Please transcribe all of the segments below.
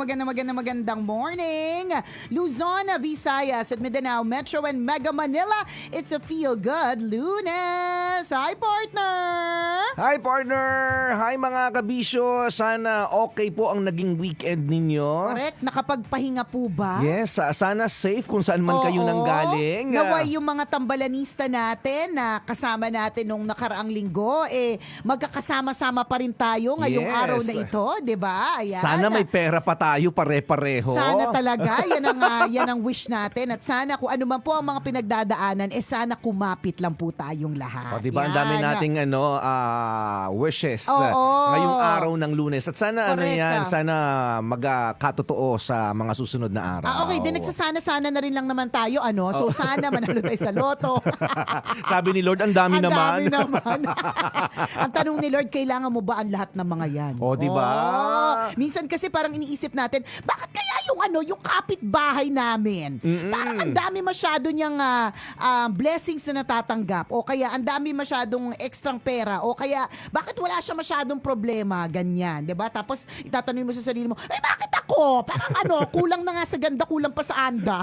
magandang morning. Luzon, Visayas at Mindanao, Metro and Mega Manila. It's a Feel Good Lunes. Hi, partner! Hi partner! Hi mga kabisyo! Sana okay po ang naging weekend ninyo. Correct. Nakapagpahinga po ba? Yes, sana safe kung saan man kayo nanggaling. Naway yung mga tambalanista natin na kasama natin nung nakaraang linggo, magkakasama-sama pa rin tayo ngayong Yes. araw na ito, di ba? Ayan. Sana may pera pa tayo pare-pareho. Sana talaga, yan ang wish natin. At sana kung ano man po ang mga pinagdadaanan, sana kumapit lang po tayong lahat. O, diba, ang dami Yan. nating wishes Oo. ngayong araw ng Lunes. At sana Correct. sana magkatotoo sa mga susunod na araw. Okay, din nagsasana-sana na rin lang naman tayo, So sana manalo tayo sa loto. Sabi ni Lord, ang dami Ang naman. dami naman. Ang tanong ni Lord, kailangan mo ba ang lahat ng mga yan? O, diba? Minsan kasi parang iniisip natin, bakit kaya yung kapitbahay namin? Parang ang dami masyado niyang blessings na natatanggap, o kaya ang dami masyadong extrang pera, o kaya bakit wala siya masyadong problema, ganyan, 'di ba? Tapos itatanong mo sa sarili mo, bakit ako? Parang kulang na nga sa ganda, kulang pa sa anda.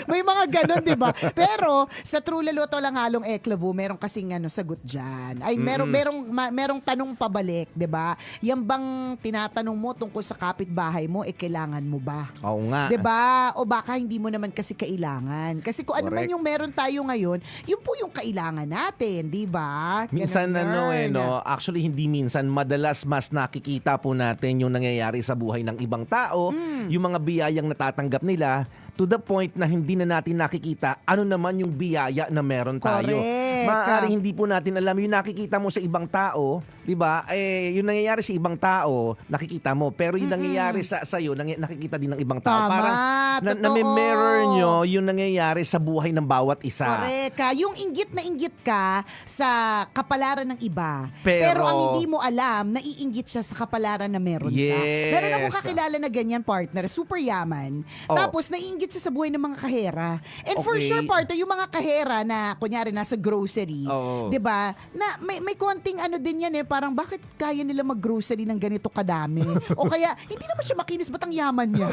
May mga ganon, di ba? Pero sa True Laloto lang halong Eklavu, merong kasing sagot dyan. Ay, merong tanong pabalik, di ba? Yan bang tinatanong mo tungkol sa kapitbahay mo, kailangan mo ba? Oo nga. Di ba? O baka hindi mo naman kasi kailangan. Kasi kung ano man Correct. yung meron tayo ngayon, yun po yung kailangan natin, di ba? Minsan Ganon yun. actually hindi minsan, madalas mas nakikita po natin yung nangyayari sa buhay ng ibang tao, yung mga biyayang natatanggap nila, to the point na hindi na natin nakikita ano naman yung biyaya na meron tayo. Correct. Maaaring hindi po natin alam yung nakikita mo sa ibang tao, 'di ba? Yung nangyayari sa ibang tao, nakikita mo, pero yung nangyayari sa iyo, nakikita din ng ibang tao. Tama, Parang totoo. nami-mirror nyo yung nangyayari sa buhay ng bawat isa. Correct. Yung inggit na inggit ka sa kapalaran ng iba. Pero ang hindi mo alam, naiinggit siya sa kapalaran na meron ka. Yes. Meron akong kakilala na ganyan, partner. Super yaman. Oh. Tapos naiinggit siya sa buhay ng mga kahera. And for Okay. sure, partner, yung mga kahera na, kunyari, nasa grocery, Oo. 'di ba? Na may konting din yan parang bakit kaya nila mag-grocery ng ganito kadami? O kaya, hindi naman siya makinis, ba't ang yaman niya?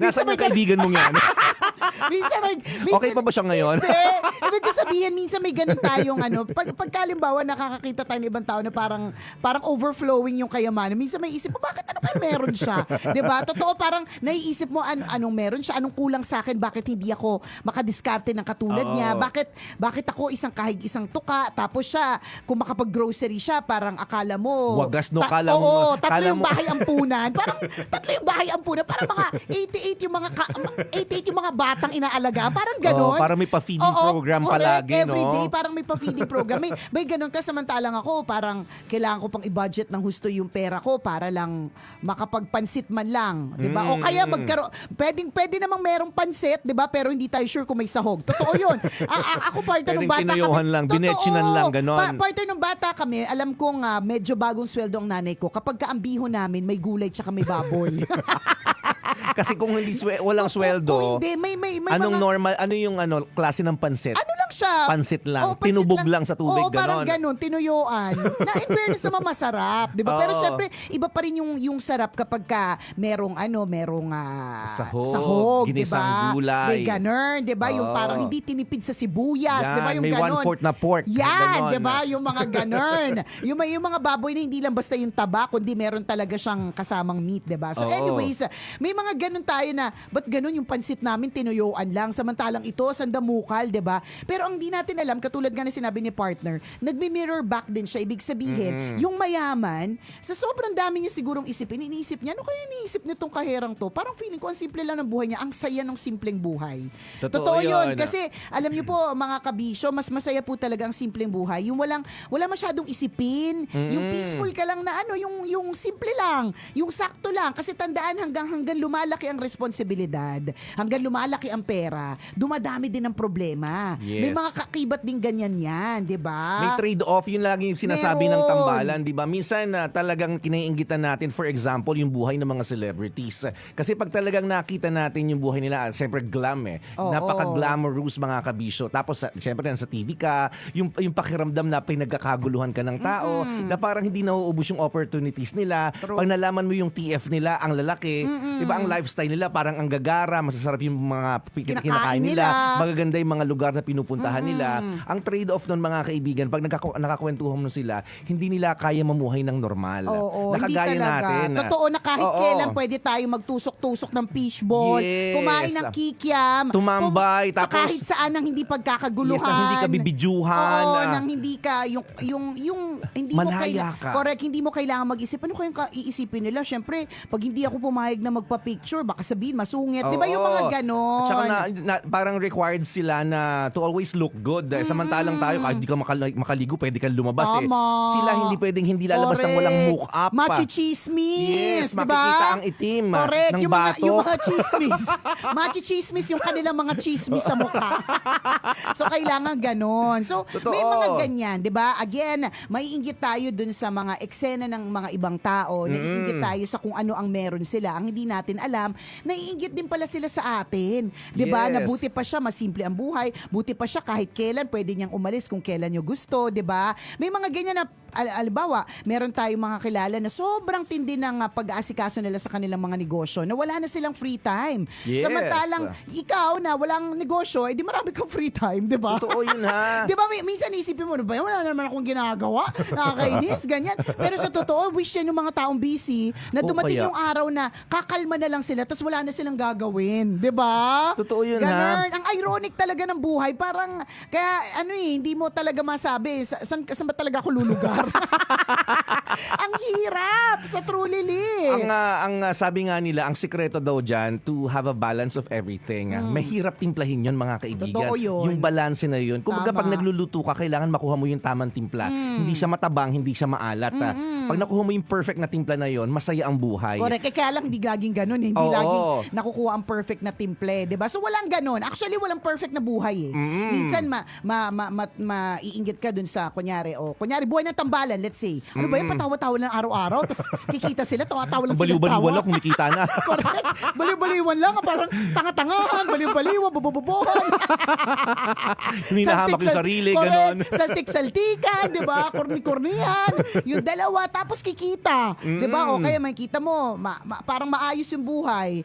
Nasaan yung kaibigan mong yan? minsan, Okay pa ba siya ngayon? Hindi. Ibig ko sabihin, minsan may ganun tayong pagkalimbawa nakakakita tayo ng ibang tao na parang overflowing yung kayamanan. Minsan may isip mo, bakit ano kaya meron siya? 'Di ba? Totoo, parang naiisip mo anong meron siya, anong kulang sa akin, bakit hindi ako makadiskarte ng katulad Oo. niya? Bakit ako isang kahig isang tuka, tapos siya kung makapag-grocery siya, parang akala mo Wagas, no? Kala mo- Oo, tatlo kala yung mo- bahay ampunan. Parang tatlo yung bahay ampunan, parang mga 88 yung mga batang inaalaga. Parang ganon. Oo, parang may pa-feeding program correct. palagi, no? Everyday, parang may pa-feeding program. May ganon ka, samantalang ako, parang kailangan ko pang i-budget ng husto yung pera ko para lang makapagpansit man lang. Diba? O kaya pwede namang merong pansit, diba? Pero hindi tayo sure kung may sahog. Totoo yun. Ako, partner, nung Pwedeng bata tinuyuhan kami. lang, binechinan lang, ganon. Partner, nung bata kami, alam kong medyo bagong sweldo ang nanay ko. Kapag kaambiho namin, may gulay tsaka may baboy. Kasi kung hindi walang sweldo, Kung hindi, may anong mga, normal, ano yung klase ng pansit? ano lang siya? Pansit lang. Oo, pansit Tinubog lang sa tubig, Oo, parang ganon. ganun, tinuyuan. Na in fairness naman masarap, 'di ba? Pero Oo. syempre, iba pa rin yung sarap kapag merong Sahog, 'di ginisang ba? gulay. May ganun, 'di ba? Yung Oo. parang hindi tinipid sa sibuyas, 'di ba? Yan, Yung may ganun. 1/4 na pork. Yan, Ganon. 'di ba? Yung mga ganun. yung mga baboy na hindi lang basta yung taba, kundi meron talaga siyang kasamang meat, 'di ba? So Oo. anyways, may mga ganun tayo na, ba't ganun yung pansit namin tinuyuan lang, samantalang ito sandamukal, 'di ba? Pero ang di natin alam, katulad nga na sinabi ni partner, nagmi-mirror back din siya. Ibig sabihin, yung mayaman, sa sobrang dami niya sigurong isipin, iniisip niya, ano kaya iniisip nitong kaherang to? Parang feeling ko, ang simple lang ng buhay niya, ang saya ng simpleng buhay. Totoo yun. yun. Kasi, alam niyo po, mga kabisyo, mas masaya po talaga ang simpleng buhay. Yung wala masyadong isipin, yung peaceful ka lang na yung simple lang, yung sakto lang. Kasi tandaan, hanggang lumalaki ang responsibilidad, hanggang lumalaki ang pera, dumadami din ang problema. Yes. May mga kakibat din ganyan yan, di ba? May trade-off, yun lagi yung sinasabi ng Meron. tambalan, di ba? Minsan talagang kinaiinggitan natin, for example, yung buhay ng mga celebrities. Kasi pag talagang nakita natin yung buhay nila, siyempre glam Oo. Napaka-glamorous mga kabisyo. Tapos siyempre nasa TV ka, yung pakiramdam na pinagkakaguluhan ka ng tao, na parang hindi nauubos yung opportunities nila. True. Pag nalaman mo yung TF nila, ang lalaki, di ba ang lifestyle nila, parang ang gagara, masasarap yung mga kinakain nila, magaganda yung mga lugar na pinupuntahan nila. Ang trade-off nun mga kaibigan, pag nakakwentuhan mo sila, hindi nila kaya mamuhay ng normal. Oo, hindi Nakagaya talaga. natin. Totoo na kahit Oo. kailan pwede tayo magtusok-tusok ng fishball, Yes. kumain ng kikiam, Tumambay, sa tapos- kahit saan nang hindi pagkakaguluhan. Yes, nang hindi ka bibidyuhan. Oo, nang hindi ka yung hindi Malaya mo ka. correct, hindi mo kailangan mag-isip. Ano kayong iisipin nila? Syempre, pag hindi ako pumayag na magpa-picture, baka sabihin masungit. Di ba yung mga ganon? At saka parang required sila na to always look good. Samantalang tayo, kahit hindi ka makaligo, pwede kang lumabas Tama. Sila hindi pwedeng hindi lalabas ng walang Correct. make-up. Machi-chismis, Yes, di ba? makikita ang itim Correct. ng Yung batok. yung mga chismis. Machi-chismis yung kanilang mga chismis sa mukha. So, kailangan ganon. So, Totoo. may mga ganyan, di ba? Again, maiinggit tayo dun sa mga eksena ng mga ibang tao. Naiinggit tayo sa kung ano ang meron sila. Ang hindi natin alam, naiinggit din pala sila sa atin. Di ba? Yes. Na buti pa siya, masimple ang buhay. Buti pa siya kahit kailan, pwede niyang umalis kung kailan niyo gusto, di ba? May mga ganyan na, alibawa, meron tayong mga kilala na sobrang tindi ng pag-aasikaso nila sa kanilang mga negosyo na wala na silang free time. Yes. Samantalang ikaw na walang negosyo, edi marami kang free time, di ba? Totoo yun, ha? Di ba, minsan isipin mo, ba, wala naman akong ginagawa, nakakainis, ganyan. Pero sa totoo, wish yan yung mga taong busy na dumating kaya. yung araw na kakalma na lang sila tapos wala na silang gagawin, di ba? Totoo yun, Ganun. Ang ironic talaga ng buhay, parang, kaya hindi mo talaga masabi, saan ba talaga ako lulugar? Ang hirap sa truly Ang sabi nga nila, ang sikreto daw dyan, to have a balance of everything. Mahirap timplahin yun mga kaibigan. Totoo yun. Yung balance na yun. Kung Tama. pag nagluluto ka, kailangan makuha mo yung tamang timpla. Hindi siya matabang, hindi siya maalat. Pag nakuha mo yung perfect na timpla na yun, masaya ang buhay. Correct. Kaya lang hindi laging ganun. Hindi Oo. laging nakukuha ang perfect na timple. Diba? So walang ganun. Actually, walang perfect na buhay eh. Minsan maiinggit ka dun sa, kunyari buhay ng tambalan, let's say. Ano ba yun? Patawa-tawa lang araw-araw. Tapos kikita sila, tawa-tawa lang sila. Baliw-baliwan lang, kumikita na. Correct. Baliw-baliwan lang. Parang tanga-tangahan, baliw-baliwan, bubububuhan. Hinahamak yung sarili, ganon. Saltik-saltikan, di ba? Kurni-kurnihan. Yung dalawa, tapos kikita. Di ba? O kaya makita mo, parang maayos yung buhay.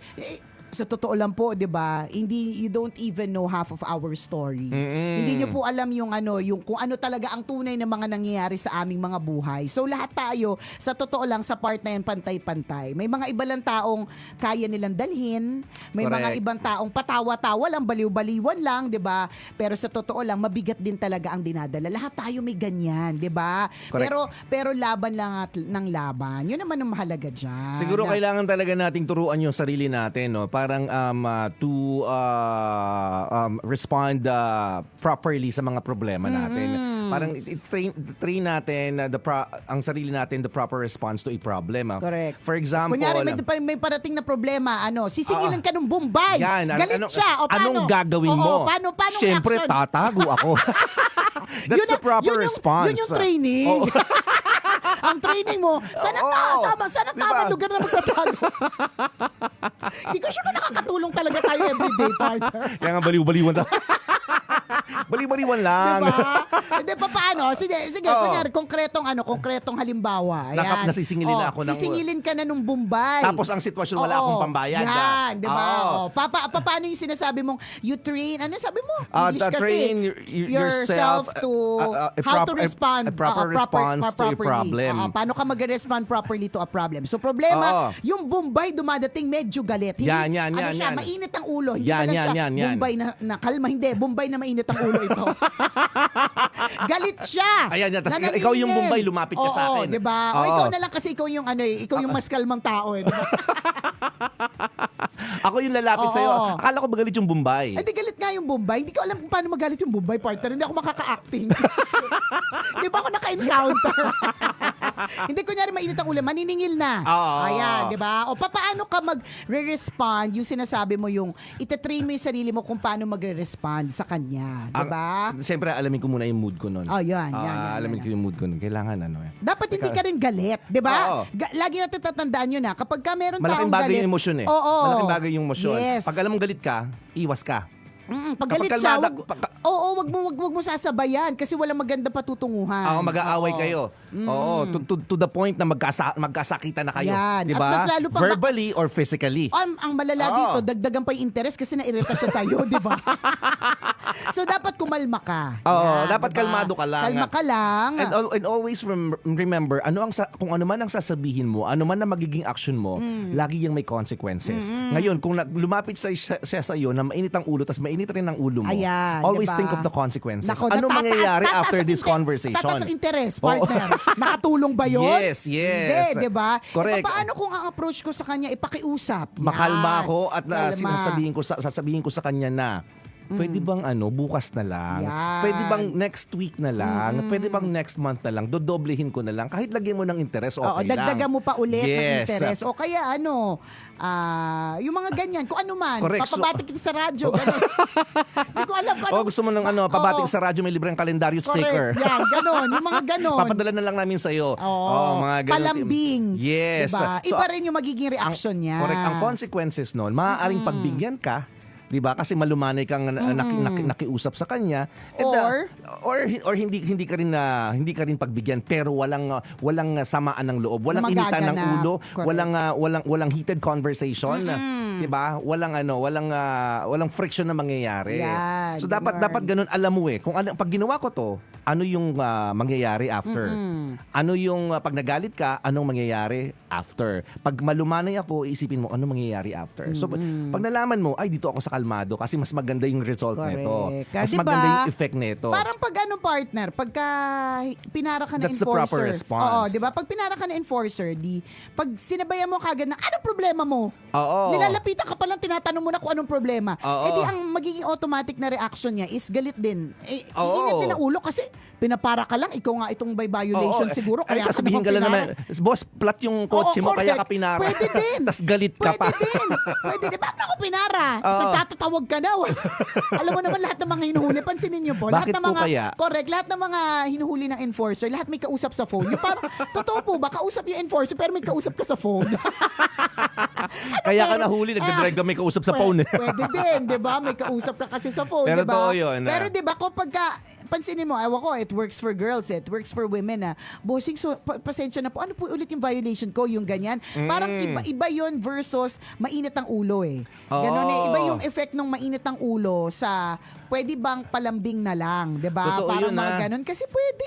Sa totoo lang po, 'di ba? You don't even know half of our story. Hindi niyo po alam yung kung ano talaga ang tunay na mga nangyayari sa aming mga buhay. So lahat tayo, sa totoo lang sa part na yan pantay-pantay. May mga iba lang taong kaya nilang dalhin, may mga Correct. ibang taong patawa-tawa lang, baliw-baliwan lang, 'di ba? Pero sa totoo lang mabigat din talaga ang dinadala. Lahat tayo may ganyan, 'di ba? Correct. Pero laban lang ng laban. 'Yun naman ang mahalaga diyan. Siguro kailangan talaga nating turuan yung sarili natin, no? Parang to respond properly sa mga problema natin. Parang train natin ang sarili natin the proper response to a problem. Correct. For example, kunyari may parating na problema, sisingilan ka ng Bombay. yan, Galit siya. O paano? Anong gagawin mo? Paano Siyempre, reaction? tatago ako. That's the proper response. Yun yung training. Oo. Ang training mo, saan ang Diba? tamang lugar na magtatago? Hindi ko sure kung nakakatulong talaga tayo everyday, partner. Kaya nga baliw-baliwan tayo. Baliw-baliwan lang. Diba? Hindi, paano? Sige, kunyari, konkretong halimbawa. Ayan. Nasisingilin ako ng... Sisingilin ka na nung Bombay. Tapos ang sitwasyon, wala akong pambayad. Yan, di ba? Oo. Paano yung sinasabi mong, you train, ano sabi mo? English kasi. Train yourself to, how to respond. A proper response to a properly. problem. Paano ka mag-respond properly to a problem. So, problema, yung Bombay dumadating medyo galit. Hindi, Yan. siya, mainit ang ulo. Hindi Yan, na lang siya, yan. Bombay na kalma. Hindi, Bombay na mainit ang ulo ito. Galit siya. Ayan, tas Nananingin. ikaw yung Bombay, lumapit ka sa akin. Oo, di ba? O ikaw na lang kasi ikaw yung ikaw yung mas kalmang tao eh. Diba? Ako yung lalapit Oo. sa'yo. Akala ko magalit yung Bombay. Ay, di galit nga yung Bombay. Hindi ko alam kung paano magalit yung Bombay, partner. Hindi ako makaka-acting. Di ba ako naka-encounter? Hindi, kunyari mainit ang ulo, maniningil na. Oo. Ayan, di ba? O paano ka mag-respond yung sinasabi mo yung itatrain mo yung sarili mo kung paano magre-respond sa kanya. Di ba? Siyempre, alamin ko muna yung mood ko nun. Oh, yan. Alamin ko yung mood ko nun. Kailangan Dapat hindi ka rin galit, di ba? Oo. Lagi natin tatandaan yun kapag ka meron Malaking taong bagay galit. yung emosyon eh. Oo. Malaking bagay yung emosyon. Yes. Pag alam mong galit ka, iwas ka. Pag galit Kapag siya, kalmada- wag mo sasabayan kasi walang maganda patutunguhan. Oo, mag-aaway kayo. Oo, to the point na magkasakitan na kayo. Yan. Di At ba? mas lalo pa Verbally or physically. Ang malala Oo. dito, dagdagan pa yung interest kasi nairita siya sa'yo, di ba? So, dapat kumalma ka. Oo, Yan, dapat diba? kalmado ka lang. Kalma ka lang. And always remember, kung ano man ang sasabihin mo, ano man ang magiging action mo, lagi yung may consequences. Ngayon, kung lumapit siya sa'yo na mainit ang ulo, tas mainit rin ang ulo mo, Ayan, always diba? think of the consequences. Nako, Ano mangyayari tataas after ang this conversation? Tataas ang interest, partner. Nakatulong ba yun? Yes. Hindi, di ba? Correct. Paano kung ang approach ko sa kanya, ipakiusap? Yan. Makalma ako at Kalma. sasabihin ko sa kanya na pwede bang bukas na lang? Yan. Pwede bang next week na lang? Pwede bang next month na lang? Dodoblehin ko na lang. Kahit lagyan mo ng interest, okay Oo, lang. dagdagan mo pa ulit ng Yes. interest. O kaya yung mga ganyan, kung ano man, Correct. papabatik kita sa radyo. Ganun. Hindi ko alam kung ano. Gusto mo ng pabatik sa radyo, may libreng kalendaryo sticker. Correct, yan, ganon. Yung mga ganon. Papadala na lang namin sa'yo. Oo, mga ganon. palambing. Yes. Diba? So, Iba rin yung magiging reaction niya. Correct. Ang consequences nun, maaaring pagbigyan ka, 'di ba? Kasi malumanay kang nakiusap sa kanya, and, or hindi ka rin pagbigyan pero walang samaan ng loob, walang initan ng ulo, Correct. walang heated conversation, 'di ba? Walang friction na mangyayari. Yan, So dapat ganun alam mo kung pag ginawa ko to, ano yung mangyayari after? Ano yung pag nagalit ka, anong mangyayari after? Pag malumanay ako, isipin mo anong mangyayari after. So pag nalaman mo, ay dito ako sa kalmado kasi mas maganda yung result Correct. nito. Mas Kasi maganda ba, yung effect nito. Parang pag partner, pagka pinara ka na That's the proper enforcer. response. Oo, di ba? Pag pinara ka na enforcer, pag sinabayan mo kagad na, anong problema mo? Oo. Nilalapitan ka palang, tinatanong mo na kung anong problema. Oo. Eh di ang magiging automatic na reaction niya is galit din. Oo. Iinit din ang ulo kasi pinapara ka lang, ikaw nga itong by violation Oo, siguro. Ay, Kaya sasabihin ka lang naman, boss, plat yung kotse mo, kaya ka pinara. Pwede din. Tas galit ka pa. Pwede din. Bakit ako pinara? Oo. Nagtatatawag ka na. Alam mo naman lahat ng mga hinuhuli. Pansinin niyo po. Bakit lahat ng po mga, kaya? Correct. Lahat ng mga hinuhuli ng enforcer, lahat may kausap sa phone. Yung parang, totoo po ba? Kausap yung enforcer pero may kausap ka sa phone. Kaya ka nahuli, nagdadrive ka, may kausap sa phone. Pwede din, di ba? May kausap ka kasi sa phone, Pero di ba? totoo yun, Pero di ba, kapag pansinin mo, ewan ko, it works for girls, it works for women, bossing, so, pasensya na po, ano po ulit yung violation ko, yung ganyan? Parang iba yun versus mainit ang ulo Ganon Oo. Iba yung effect ng mainit ang ulo sa pwede bang palambing na lang, di ba? Totoo Parang yun, mga ganon. Kasi pwede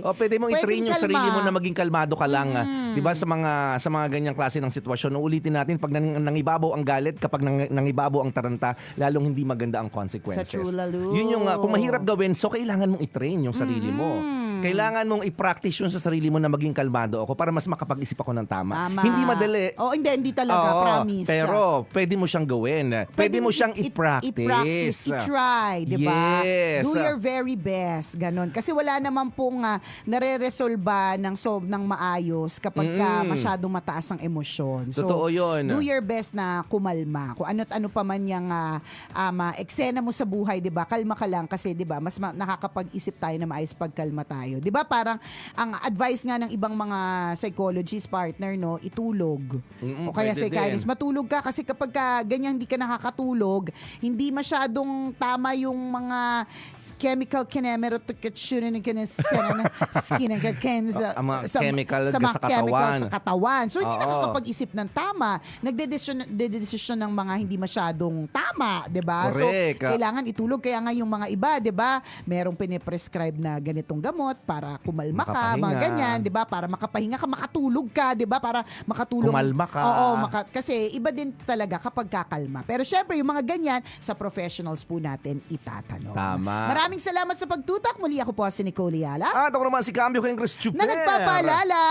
Pwede mong i-train yung sarili mo na kalma. maging kalmado ka lang. 'Di ba sa mga ganyang klase ng sitwasyon, ulitin natin pag nangibabaw ang galit, kapag nangibabaw ang taranta, lalong hindi maganda ang consequences. Sa true lalo. Yun yung kung mahirap gawin, so kailangan mong i-train yung sarili mo. Kailangan mong i-practice yun sa sarili mo na maging kalmado ako para mas makapag-isip ako ng tama. Tama. Hindi madali. Hindi talaga, Oo, promise. Pero pwede mo siyang gawin. Pwede mo siyang i-practice. I-practice, i-try, di ba? Yes. Do your very best, ganon. Kasi wala naman pong nare-resolba ng maayos kapag masyadong mataas ang emosyon. So, Totoo yun. do your best na kumalma. Kung ano't ano pa man yung eksena mo sa buhay, di ba? Kalma ka lang kasi, di ba? Mas nakakapag-isip tayo na maayos pagkalma tayo. Di ba? Parang ang advice nga ng ibang mga psychologist partner, no, itulog. O kaya pwede psychiatrist, din. matulog ka kasi kapag ganyan hindi ka nakakatulog, hindi masyadong tama yung mga chemical Ang mga chemical sa katawan. chemicals sa katawan. So, hindi Oo. nakakapag-isip ng tama. Nagdedesisyon ng mga hindi masyadong tama, di ba? So, Correct. kailangan itulog. Kaya nga yung mga iba, di ba, merong piniprescribe na ganitong gamot para kumalma ka, mga Makapahinga. ganyan, di ba? Para makapahinga ka, makatulog ka, di ba? Para makatulong. Kumalma ka. Oo, kasi iba din talaga kapag kakalma. Pero syempre, yung mga ganyan, sa professionals po natin itatanong. Tama. Maraming salamat sa pagtutak. Muli ako po si Nicole Yala. At ako naman si Cambio kay Chris Chuper. Na nagpapaalala,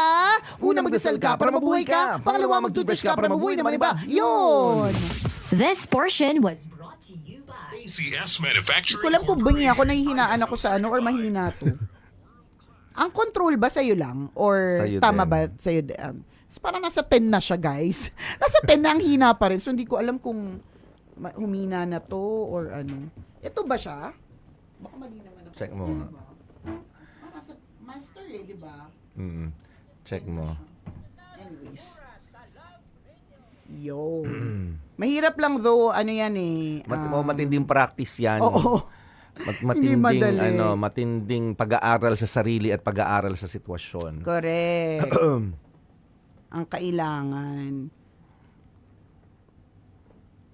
una magdasal ka para mabuhay ka, pangalawa mag-toothbrush ka para mabuhay naman iba. Yun! This portion was brought to you by ACS Manufacturing. Kulam kung bangi ako, nahihinaan ako sa or mahina to. Ang control ba sa'yo lang? Or Sa'yo tama din. ba sa'yo din? Parang nasa 10 na siya, guys. Nasa 10 na ang hina pa rin. So, hindi ko alam kung humina na to or ano. Ito ba siya? Baka mali naman ako. Check mo nga. Nasa master di ba? Check mo. Anyways. Yo. Mahirap lang though, ano yan Matinding practice yan. Oo. Hindi Matinding madali. matinding pag-aaral sa sarili at pag-aaral sa sitwasyon. Correct. Ang kailangan.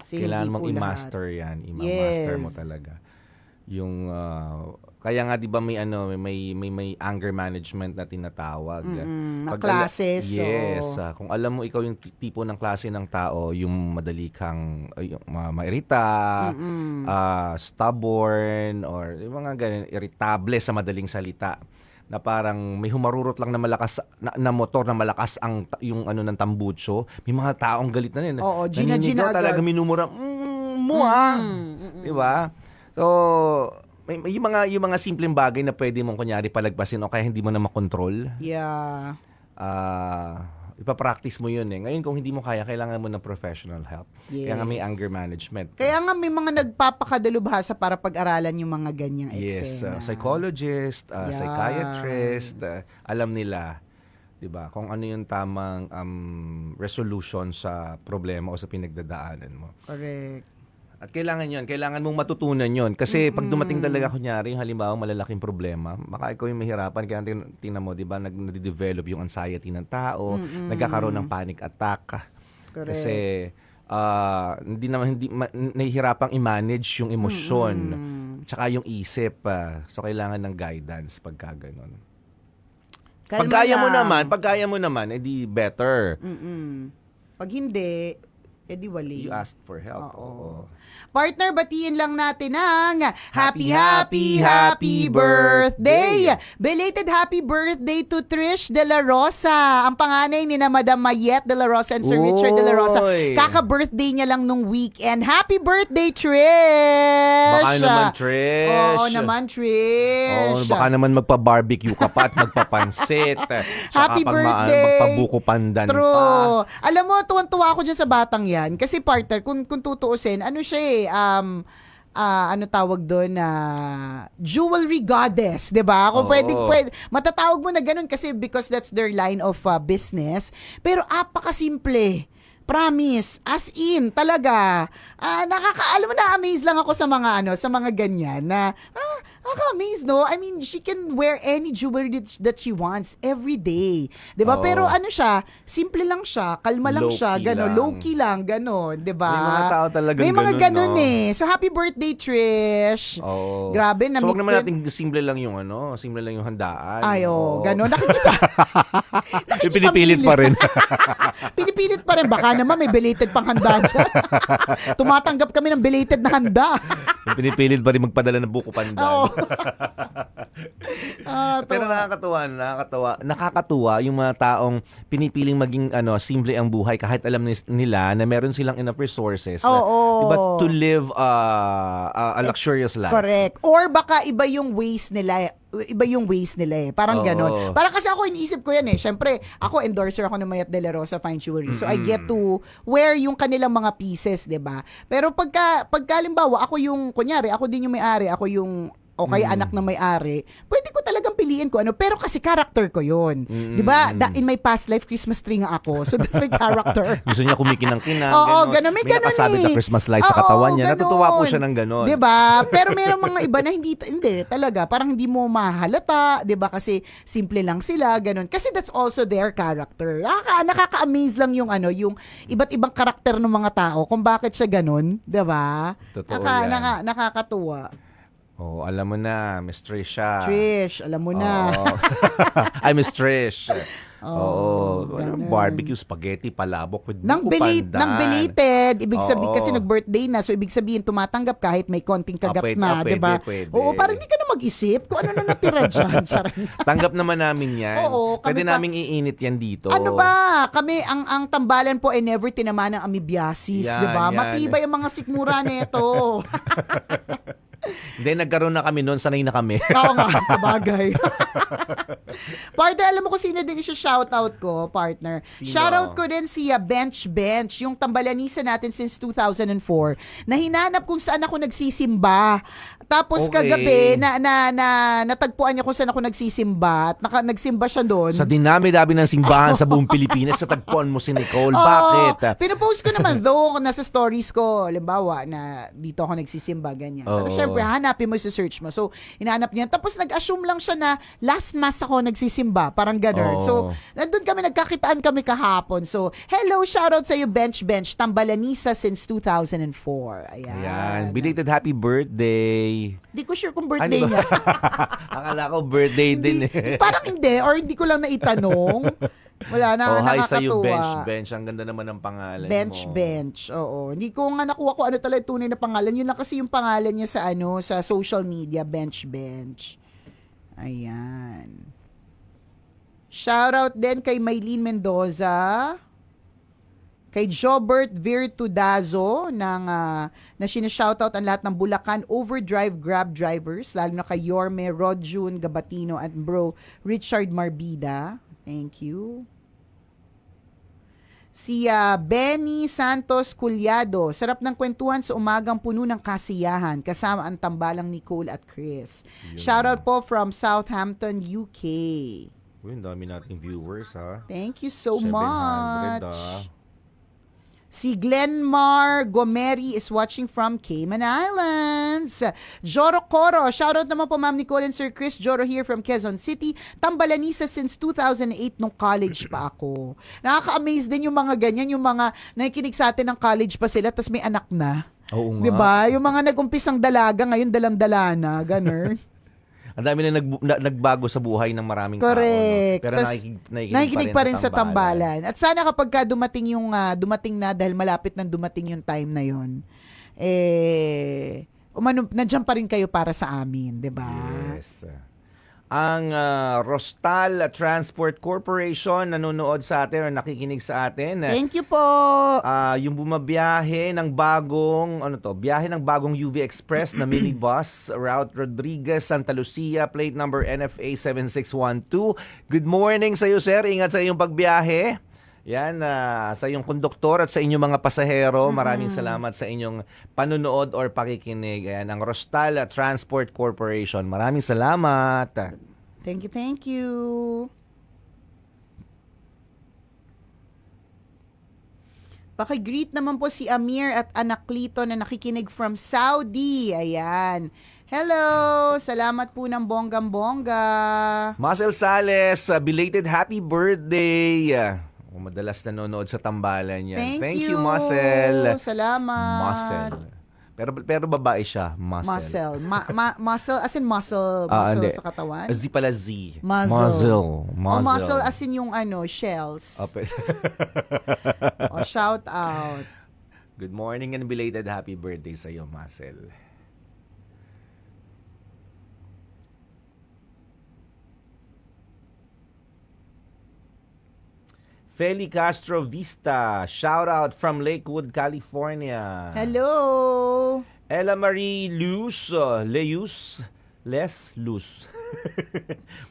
Kasi Kailangan hindi mong po i-master lahat. yan. I-master Yes. mo talaga. Yung kaya nga 'di ba may anger management na tinatawag. na classes, Yes. oo. Kung alam mo ikaw yung tipo ng klase ng tao, yung madali kang mairita, stubborn or yung mga ganun, irritable sa madaling salita na parang may humarurot lang na malakas na motor na malakas yung ano ng tambutso, may mga taong galit na rin. Oo, Naninigaw gina-gina talaga, agad. minumura, di ba? So, yung mga simpleng bagay na pwede mong kunyari palagpasin o kaya hindi mo na makontrol, Yeah. ipapractice mo yun eh. Ngayon kung hindi mo kaya, kailangan mo ng professional help. Kaya nga may Yes. anger management. Kaya nga may mga nagpapakadalubhasa para pag-aralan yung mga ganyang Yes, eksena. psychologist, Yes. psychiatrist, alam nila, 'di ba? Kung ano yung tamang resolution sa problema o sa pinagdadaanan mo. Correct. At kailangan mong matutunan yon kasi pag dumating talaga kunyari, yung halimbawa malalaking problema, baka ikaw yung mahirapan kaya tingnan mo, 'di ba, nagde-develop yung anxiety ng tao, nagkakaroon ng panic attack. Correct. Kasi hindi nahihirapang i-manage yung emosyon tsaka yung isip. So kailangan ng guidance pagka ganun. Kalma Pag kaya mo naman, edi better. Pag hindi, edi wali. You ask for help. Oo. Oo. Partner, batiin lang natin ang happy birthday! Belated happy birthday to Trish De La Rosa. Ang panganay ni na Madam Mayet De La Rosa and Sir Richard De La Rosa. Oy! Kaka-birthday niya lang nung weekend. Happy birthday, Trish! Baka naman, Trish. Oo naman, Trish. Baka naman magpa-barbecue ka pa at magpapansit. Happy birthday! Magpabuko pandan pa. True. Alam mo, tuwan-tuwa ako dyan sa batang yan. Kasi partner, kung tutuusin, ano siya ano tawag doon na jewelry goddess, 'di ba? Kung Oo. pwede, matatawag mo na ganun kasi because that's their line of business. Pero apaka-simple. Promise, as in, talaga. Alam mo na, amaze lang ako sa mga ganyan na, nakaka-amaze, no? I mean, she can wear any jewelry that she wants every day. 'Di ba? Oo. Pero ano siya, simple lang siya, kalma lang siya, Low-key gano'n, lang. low-key lang, gano'n, 'di ba? May mga tao talagang May mga ganun, ganun no? eh. So, happy birthday, Trish. Oo. Grabe, So, wag naman na-meet natin simple lang yung simple lang yung handaan. Ay, Oo. gano'n. Nakikisa. Pinipilit pa rin. Pinipilit pa rin. Baka naman may belated pang handa dyan. Tumatanggap kami ng belated na handa. Pinipilit pa rin magpadala ng buko pandan. Oo. Pero nakakatuwa yung mga taong pinipiling maging simple ang buhay kahit alam nila na meron silang enough resources. Oo. Diba, to live a luxurious life. Correct. Or baka iba yung ways nila eh. Parang Oo. ganon. Parang kasi ako iniisip ko yan eh. Syempre, ako endorser ako ng Mayat De La Rosa Fine Jewelry. So I get to wear yung kanilang mga pieces, 'di ba? Pero pagka halimbawa, ako yung kunyari, ako din yung may-ari, ako yung o kaya anak na may-ari, pwede ko talagang piliin ko pero kasi character ko yun. 'Di ba? In my past life, Christmas tree nga ako. So that's my character. Gusto niya kumikinang-kinang. Oo, ganun. May ganun nakasabit eh. na Christmas light sa Oo, katawan niya. ganun. Natutuwa po siya ng ganun. 'Di ba? Pero mayroong mga iba na hindi talaga, parang hindi mo mahalata, 'di ba? Kasi simple lang sila, ganun. Kasi that's also their character. Nakaka-amaze lang yung yung iba't ibang karakter ng mga tao kung bakit siya ganun, 'di ba? Totoo yan. Nakakatuwa. Oh, alam mo na, Miss Trisha. Trish, alam mo na. Oo. Ay, Miss Trish. Oo, Ano, ganun. barbecue, spaghetti, palabok with Nang buko pandan. belated, ibig sabihin Oo. kasi nag-birthday na, so ibig sabihin tumatanggap kahit may konting kagat Pwede, na, 'di ba? pwede. Oo, parang hindi ka na mag-isip kung ano na natira diyan. Tanggap naman namin yan. Oo, kami Pwede pa- naming iinit yan dito. Ano ba? Kami, ang tambalan po ay never tinamaan ng amoebiasis, Yan, di ba? yan. Matibay ang mga sikmura nito. Then nagkaroon na kami noon, sanay na kami. Oo nga, sa bagay. Partner, alam mo kung sino din yung shoutout ko, partner? Sino? Shoutout ko din si Bench, yung tambalanisa natin since 2004, na hinanap kung saan ako nagsisimba. Tapos Okay. kagabi, natagpuan niya kung saan ako nagsisimba at nagsimba siya doon. Sa dinami-dami ng simbahan sa buong Pilipinas, natagpuan mo si Nicole. Oo. Bakit? Pinupost ko naman though, nasa stories ko, halimbawa, na dito ako nagsisimba, ganyan. Pero Oo. syempre, hanapin mo, search mo. So, hinanap niya. Tapos nag-assume lang siya na last mass ako nagsisimba. Parang gano'n. Oo. So, nandun kami, nagkakitaan kami kahapon. So, hello, shoutout sa iyo, Bench, Tambalanisa since 2004. Ayan. Ayan. Belated happy birthday. Di ko sure kung birthday Ano ba? niya. Akala ko birthday din eh. Parang hindi, or hindi ko lang naitanong. Wala na, Oh, hi nakakatuwa. sa'yo, Bench. Ang ganda naman ng pangalan Bench, mo. oo. Hindi ko nga nakuha ko ano talaga tunay na pangalan. Yun lang kasi yung pangalan niya sa social media, Bench. Ayan. Shoutout din kay Maylene Mendoza, kay Jobert Virtudazo na sinashoutout ang lahat ng Bulacan Overdrive Grab drivers, lalo na kay Yorme Rodjun Gabatino at bro Richard Marbida. Thank you. Si Benny Santos Culyado, sarap ng kwentuhan sa umagang puno ng kasiyahan kasama ang tambalang Nicole at Chris. Shoutout po from Southampton, UK. Uy, ang dami nating viewers, ha? Thank you so 700, much. Si Glenmar Gomeri is watching from Cayman Islands. Joro Coro, shoutout naman po Ma'am Nicole and Sir Chris. Joro here from Quezon City. Tambalanisa since 2008 nung college pa ako. Nakaka-amaze din yung mga ganyan, yung mga nakikinig sa atin ng college pa sila tapos may anak na. Oo nga. 'Di ba? Yung mga nag-umpisang dalaga ngayon dalang-dala na, ganun. Ang dami na nagbago sa buhay ng maraming Correct. tao. No? Pero Tas, nakikinig pa rin sa tambalan. At sana kapag dumating dumating na dahil malapit nang dumating yung time na yon, nandiyan pa rin kayo para sa amin, 'di ba? Yes. Ang Rostal Transport Corporation nanonood sa atin o nakikinig sa atin. Thank you po. Yung bumabiyahe ng biyahe ng bagong UV Express na minibus, route Rodriguez, Santa Lucia, plate number NFA 7612. Good morning sa iyo, sir. Ingat sa iyong pagbiyahe. Yan, sa iyong konduktor at sa inyong mga pasahero, maraming salamat sa inyong panunood or pakikinig. Ayan, ang Rostal Transport Corporation. Maraming salamat. Thank you. Paki-greet naman po si Amir at Anaklito na nakikinig from Saudi. Ayan. Hello! Salamat po ng bonggang-bongga. Marcel Sales, belated happy birthday. Madalas nanonood sa tambalan yan. Thank you, Marcel. Salamat. Marcel. Pero babae siya, Marcel. Muscle, as in muscle Hindi. sa katawan. Z pala Z. Muzzle. Muzzle. Muscle as in yung shells. Shout out. Good morning and belated happy birthday sa iyo, Marcel. Feli Castro Vista, shout out from Lakewood, California. Hello. Ella Marie Luz,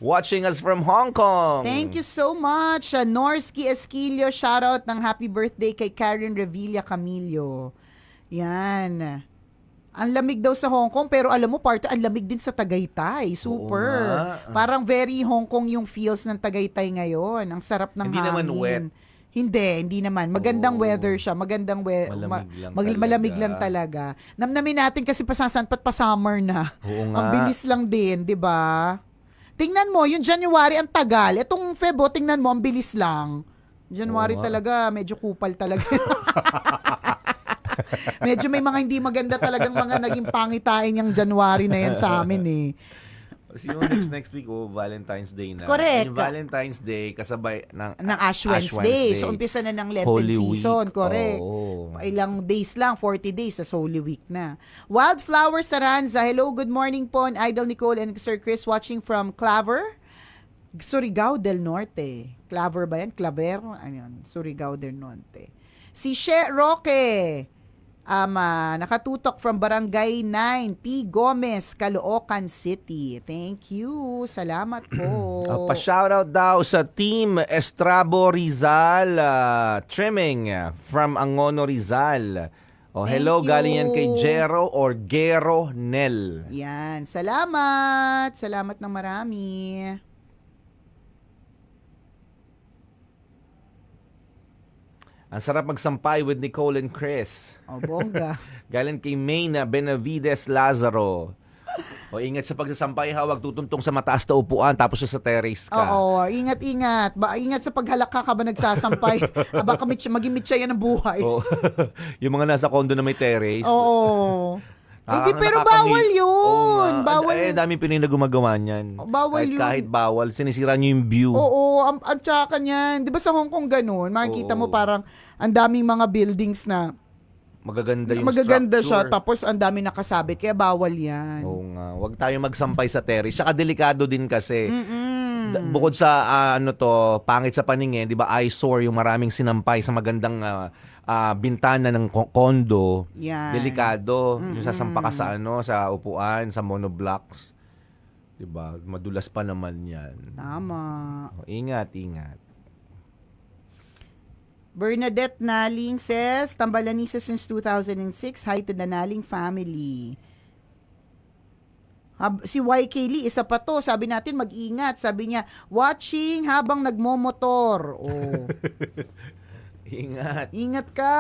watching us from Hong Kong. Thank you so much. Norsky Esquilio, shout out ng happy birthday kay Karen Revilla Camillo. Yan. Ang lamig daw sa Hong Kong, pero alam mo, ang lamig din sa Tagaytay. Super. Oo nga. Parang very Hong Kong yung feels ng Tagaytay ngayon. Ang sarap ng Hindi hangin. naman wet. Hindi naman. Magandang weather siya. Magandang malamig lang talaga. Namnamin natin kasi pasasanpat pa summer na. Oo nga. Ang bilis lang din, 'di ba? Tingnan mo, yung January ang tagal. Itong Febo, tingnan mo, ang bilis lang. January Oo nga. talaga, medyo kupal talaga. Medyo may mga hindi maganda talagang mga naging pangitain yung January na yan sa amin eh. Kasi yung next week, Valentine's Day na. Correct. Yung Valentine's Day, kasabay ng Ash Wednesday. So, umpisa na ng Lenten Holy season. Week. Correct. Oo. Ilang days lang, 40 days sa Holy Week na. Wildflower Saranza. Hello, good morning po. Idol Nicole and Sir Chris watching from Claver, Surigao del Norte. Claver ba yan? Claver? Ano yun? Surigao del Norte. Si She Roque. Nakatutok from Barangay 9, P. Gomez, Caloocan City. Thank you. Salamat po. Pa-shoutout daw sa Team Estrabo Rizal Trimming from Angono Rizal. Hello, Thank you. galing yan kay Jero or Gero Nel. Yan. Salamat. Salamat ng marami. Ang sarap magsampay with Nicole and Chris. Bongga. Galing kay Mayna Benavides Lazaro. Ingat sa pagsasampay ha, huwag tutuntong sa mataas na upuan tapos sa terrace ka. Oo, ingat-ingat. Ingat sa paghalaka ka ba nagsasampay. Baka maging mitya yan ng buhay. Yung mga nasa condo na may terrace. Oo. Hindi, pero bawal yun. Bawal. Dami Pinoy na gumagawa niyan. Bawal yun. Kahit bawal, sinisira niyo yung view. Oo, ang tsaka niyan. Di ba sa Hong Kong ganun? Makikita mo parang ang daming mga buildings na magaganda yung magaganda siya, structure. tapos ang dami nakasabit. Kaya bawal yan. Oo nga. Huwag tayo magsampay sa terrace. Tsaka delikado din kasi. Bukod sa pangit sa paningin, 'di ba? Eyesore yung maraming sinampay sa magandang bintana ng kondo. Yan. Delikado. Yung sasampa ka sa sa upuan, sa monoblocks. 'Di ba? Madulas pa naman 'yan. Tama. Ingat, ingat. Bernadette Naling says, Tambalanisa since 2006. Hi to the Naling family. Si YK Lee, isa pa to. Sabi natin, mag-ingat. Sabi niya, watching habang nagmomotor. Oh. Ingat. Ingat ka.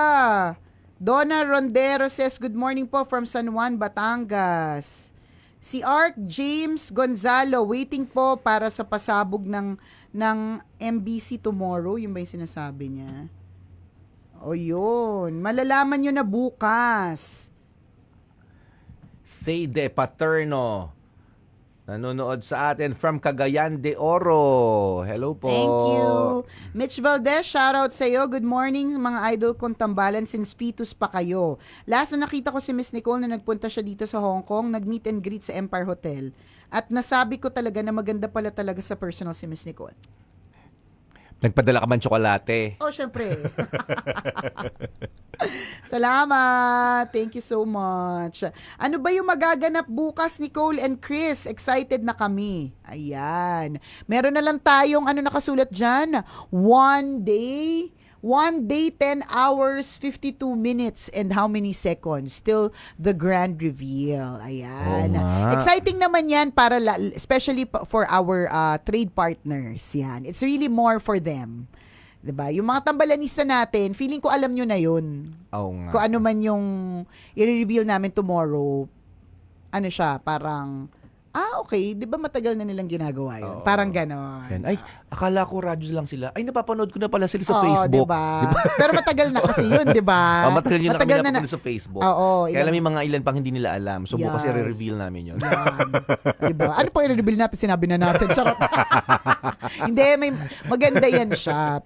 Donna Rondero says, good morning po from San Juan, Batangas. Si Art James Gonzalo, waiting po para sa pasabog ng MBC tomorrow. Yun ba yung sinasabi niya? O yun. Malalaman nyo na bukas. Seyde Paterno. Nanonood sa atin from Cagayan de Oro. Hello po. Thank you. Mitch Valdez, shoutout sa iyo. Good morning mga idol kong tambalan since Pitus pa kayo. Last na nakita ko si Miss Nicole na nagpunta siya dito sa Hong Kong, nag-meet and greet sa Empire Hotel. At nasabi ko talaga na maganda pala talaga sa personal si Miss Nicole. Nagpadala ka man tsokolate? Oh, syempre. Salamat. Thank you so much. Ano ba yung magaganap bukas, Nicole and Chris? Excited na kami. Ayan. Meron na lang tayong nakasulat dyan. 1 day, 10 hours, 52 minutes, and how many seconds? Still the grand reveal. Ayan. Oo nga. Exciting naman yan para, especially for our trade partners. Yan. It's really more for them. Diba? Yung mga tambalanista natin, feeling ko alam nyo na yun. Oo nga. Kung ano man yung i-reveal namin tomorrow, parang, okay, di ba matagal na nilang ginagawa yun? Oo. Parang ganon. Yan. Ay, akala ko radyo lang sila. Ay, napapanood ko na pala sila sa Oo, Facebook. Diba? Pero matagal na kasi yun, di ba? Matagal yun na kami napapanood sa Facebook. Oo. Kaya may mga ilan pang hindi nila alam. So, bukas Yes. i-reveal namin yun. Yan. Diba? Ano po i-reveal natin? Sinabi na natin. Charot. Hindi, maganda yan siya.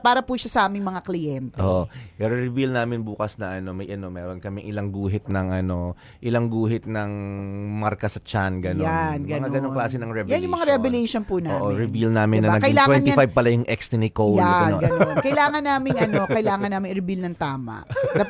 Para po siya sa aming mga kliyente. Oo. I-reveal namin bukas na meron kaming ilang guhit ng marka sa tiyan, gano'n. Yan, Mga ganong klase ng revelation. Yan yung mga revelation po namin. Oo, reveal namin Diba? na naging Kailangan 25 pala yung ex ni Nicole. Yan, Gano'n. gano'n. Kailangan namin i-reveal ng tama. Dapat